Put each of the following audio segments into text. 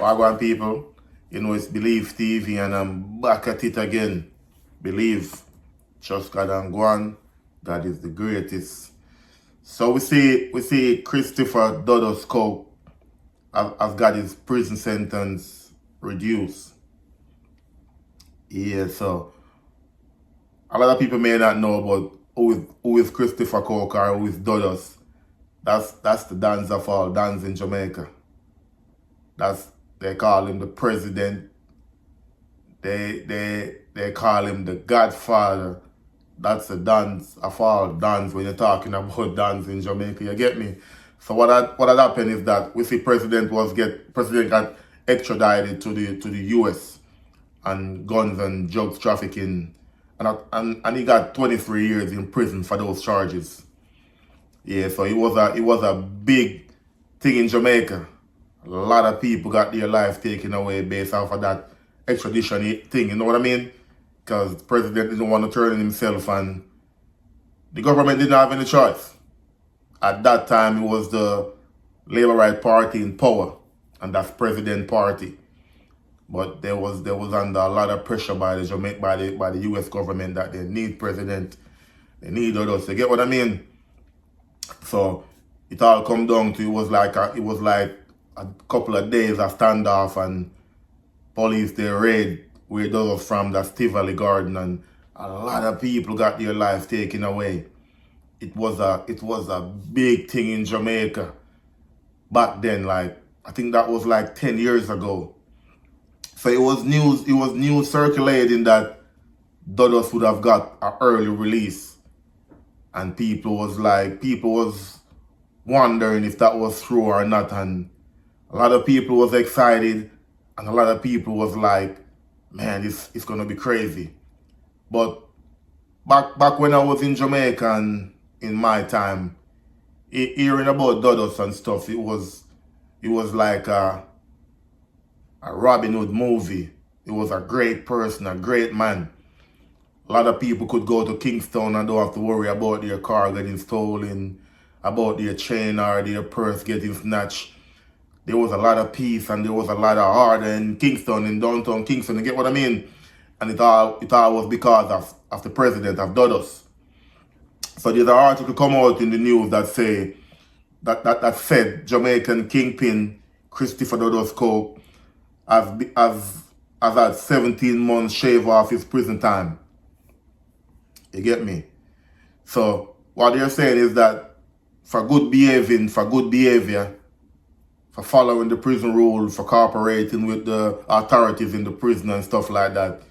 Wagwan people, you know it's Believe TV and I'm back at it again. Believe, trust God and go on. God is the greatest. So we see Christopher Dudus Cope has got his prison sentence reduced. Yeah, so a lot of people may not know about who is Christopher Coke or who is Dudus. That's the dance of all dance in Jamaica. They call him the president. They call him the Godfather. That's the dance of all dance when you're talking about dance in Jamaica. You get me? So what had happened is that we see president got extradited to the US and guns and drugs trafficking, and he got 23 years in prison for those charges. Yeah, so it was a big thing in Jamaica. A lot of people got their life taken away based off of that extradition thing, you know what I mean? Because the president didn't want to turn in himself and the government didn't have any choice. At that time, it was the Labour Right Party in power, and that's President Party. But there was under a lot of pressure by the US government that they need president, they need others. You get what I mean? So it all come down to it was like a couple of days of standoff and police they raid where those was from, that's Tivoli Garden, and a lot of people got their lives taken away. It was a big thing in Jamaica back then. Like I think that was like 10 years ago. So it was news circulating that Dudus would have got an early release, and people was wondering if that was true or not, and a lot of people was excited, and a lot of people was like, man, it's gonna be crazy. But back when I was in Jamaica and in my time, hearing about Dudus and stuff, it was like a Robin Hood movie. It was a great person, a great man. A lot of people could go to Kingston and don't have to worry about their car getting stolen, about their chain or their purse getting snatched. There was a lot of peace and there was a lot of order in Kingston, in downtown Kingston, you get what I mean? And it all was because of the president, of Dudus. So there's an article come out in the news that say that said Jamaican kingpin Christopher Dudus Cope has had 17 months shave off his prison time. You get me? So what they're saying is that for good behavior, for following the prison rule, for cooperating with the authorities in the prison and stuff like that,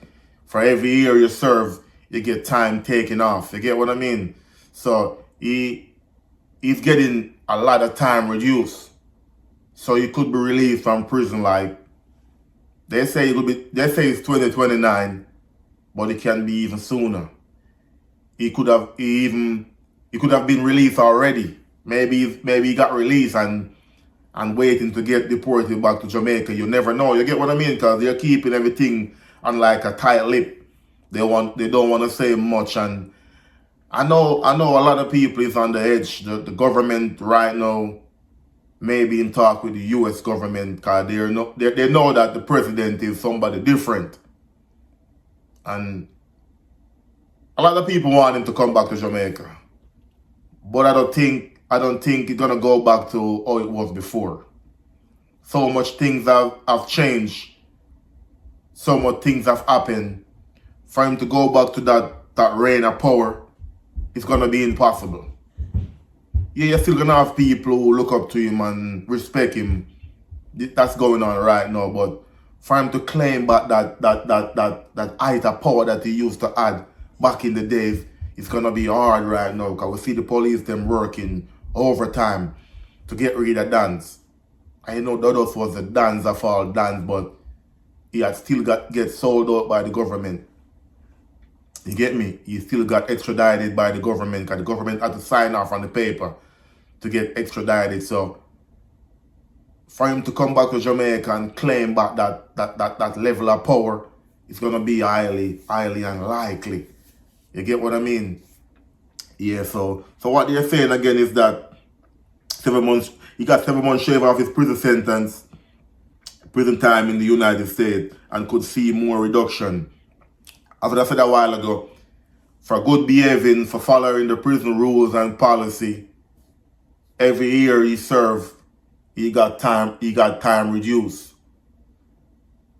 for every year you serve, you get time taken off. You get what I mean? So he's getting a lot of time reduced. So he could be released from prison like they say it's 2029, but it can be even sooner. He could have been released already. Maybe he got released and waiting to get deported back to Jamaica. You never know. You get what I mean? Because they're keeping everything on like a tight lip. They don't want to say much. And I know a lot of people is on the edge. The government right now may be in talk with the US government because they know that the president is somebody different. And a lot of people want him to come back to Jamaica. But I don't think it's gonna go back to how it was before. So much things have changed. So much things have happened. For him to go back to that reign of power, it's gonna be impossible. Yeah, you're still gonna have people who look up to him and respect him. That's going on right now. But for him to claim back that height of power that he used to add back in the days, it's gonna be hard right now because we see the police them working overtime to get rid of Dance. I know Dudus was the dance of all dance, but he had still get sold out by the government. You get me? He still got extradited by the government because the government had to sign off on the paper to get extradited. So for him to come back to Jamaica and claim back that level of power, it's gonna be highly unlikely. You get what I mean? Yeah, so what they're saying again is that he got 7 months shave off his prison sentence. prison time in the United States and could see more reduction. As I said a while ago, for good behaving, for following the prison rules and policy, every year he served, he got time reduced,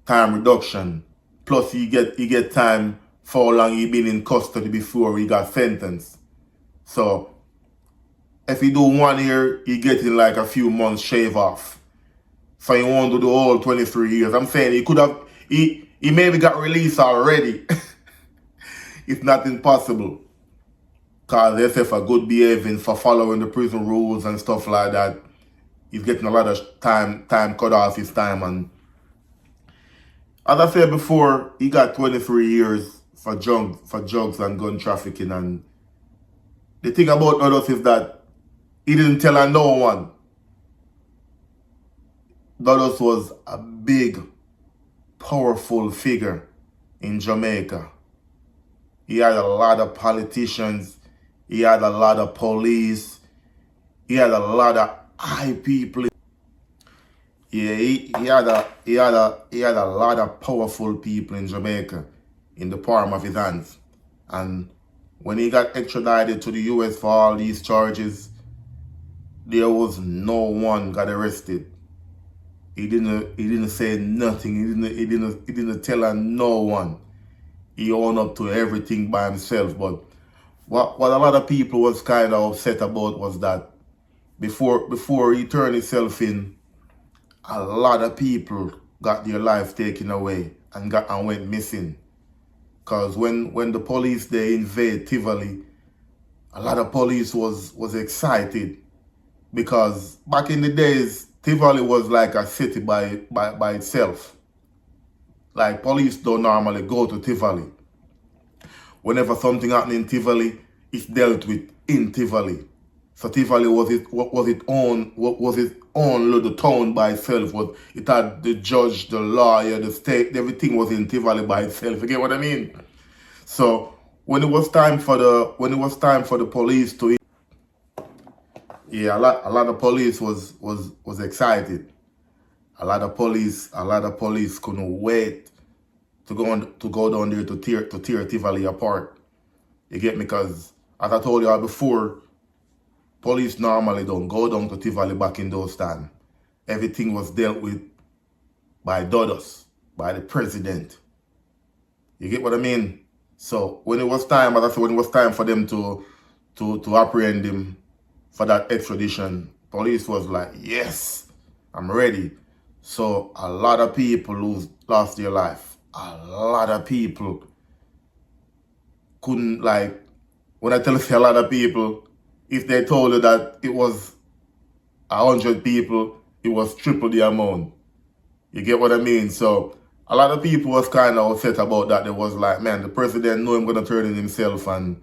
time reduction. Plus he get time for how long he been in custody before he got sentenced. So if he do 1 year, he getting like a few months shave off. So he won't do the whole 23 years. I'm saying he maybe got released already. It's not impossible. Because they say for good behaving, for following the prison rules and stuff like that, he's getting a lot of time cut off his time. And as I said before, he got 23 years for drugs and gun trafficking. And the thing about Dudus is that he didn't tell no one. Dudus was a big, powerful figure in Jamaica. He had a lot of politicians. He had a lot of police. He had a lot of high people. Yeah, he had a lot of powerful people in Jamaica in the palm of his hands. And when he got extradited to the US for all these charges, there was no one got arrested. He didn't say nothing. He didn't tell no one. He owned up to everything by himself. But what a lot of people was kind of upset about was that before he turned himself in, a lot of people got their life taken away and went missing. Cause when the police they invade Tivoli, a lot of police was excited because back in the days Tivoli was like a city by itself. Like police don't normally go to Tivoli. Whenever something happened in Tivoli, it's dealt with in Tivoli. So Tivoli was its own little town by itself. It had the judge, the lawyer, the state, everything was in Tivoli by itself. You get what I mean? So when it was time for the police to, yeah, a lot of police was excited. A lot of police couldn't wait to go down there to tear Tivoli apart. You get me? Because as I told you before, police normally don't go down to Tivoli back in those times. Everything was dealt with by Dudus, by the president. You get what I mean? So when it was time, as I said, when it was time for them to apprehend him for that extradition, police was like, yes, I'm ready. So a lot of people lost their life. A lot of people couldn't, like, when I tell you a lot of people, if they told you that it was 100 people, it was triple the amount. You get what I mean? So a lot of people was kind of upset about that. They was like, man, the president knew him going to turn in himself, and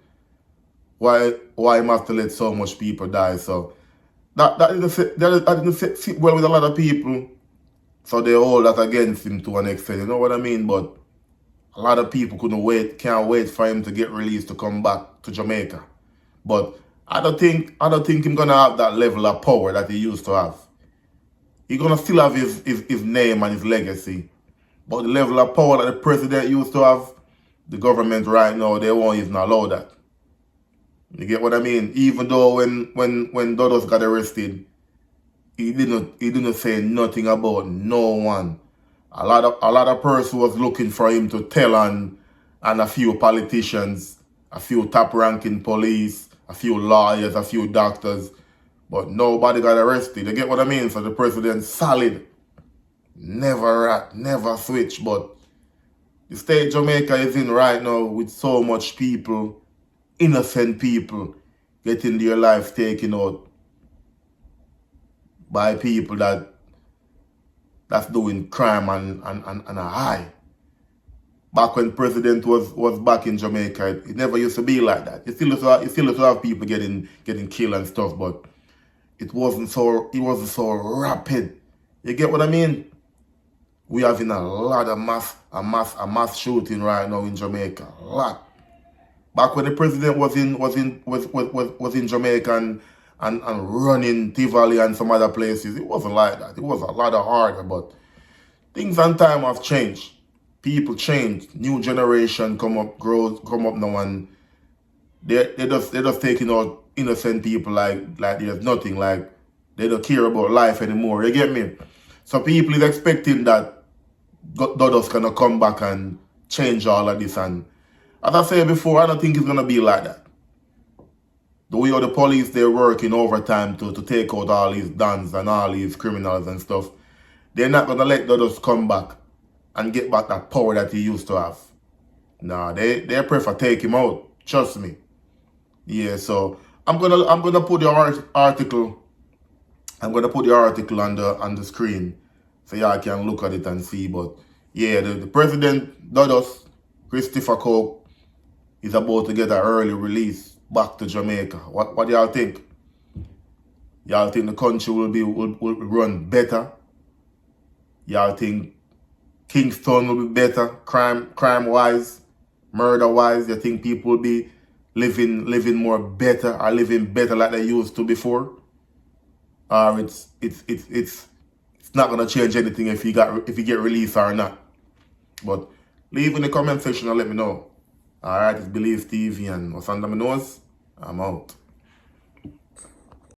why he must have let so much people die. So that didn't sit well with a lot of people. So they hold that against him to an extent. You know what I mean? But a lot of people can't wait for him to get released to come back to Jamaica. But I don't think he's gonna have that level of power that he used to have. He's gonna still have his name and his legacy. But the level of power that the president used to have, the government right now, they won't even allow that. You get what I mean? Even though when Dudus got arrested, he didn't say nothing about no one. A lot of persons was looking for him to tell on a few politicians, a few top-ranking police, a few lawyers, a few doctors, but nobody got arrested. You get what I mean? So the president solid, never rat, never switch. But the state Jamaica is in right now with so much people, innocent people, getting their lives taken out by people that's doing crime and a high. Back when president was back in Jamaica, it never used to be like that. It still used to have people getting killed and stuff, but it wasn't so rapid. You get what I mean? We having a lot of mass shooting right now in Jamaica. A lot. Back when the president was in Jamaica and running Tivoli and some other places, it wasn't like that. It was a lot harder, but things and time have changed. People change. New generation come up now, and they just taking out innocent people like there's nothing, like they don't care about life anymore. You get me? So people is expecting that Dudus gonna come back and change all of this, and as I said before, I don't think it's gonna be like that. The way the police, they're working overtime to take out all these dons and all these criminals and stuff. They're not gonna let Dudus come back and get back that power that he used to have. Nah, they prefer take him out. Trust me. Yeah, so I'm gonna put the article. I'm gonna put the article on the screen so y'all can look at it and see. But yeah, the president Dudus, Christopher Coke, is about to get an early release back to Jamaica. What do y'all think? Y'all think the country will run better? Y'all think Kingston will be better, crime wise, murder wise? You think people will be living more better, or living better like they used to before? Or it's not gonna change anything if you get released or not. But leave in the comment section and let me know. Alright, it's Believe TV, and what's under my nose? I'm out.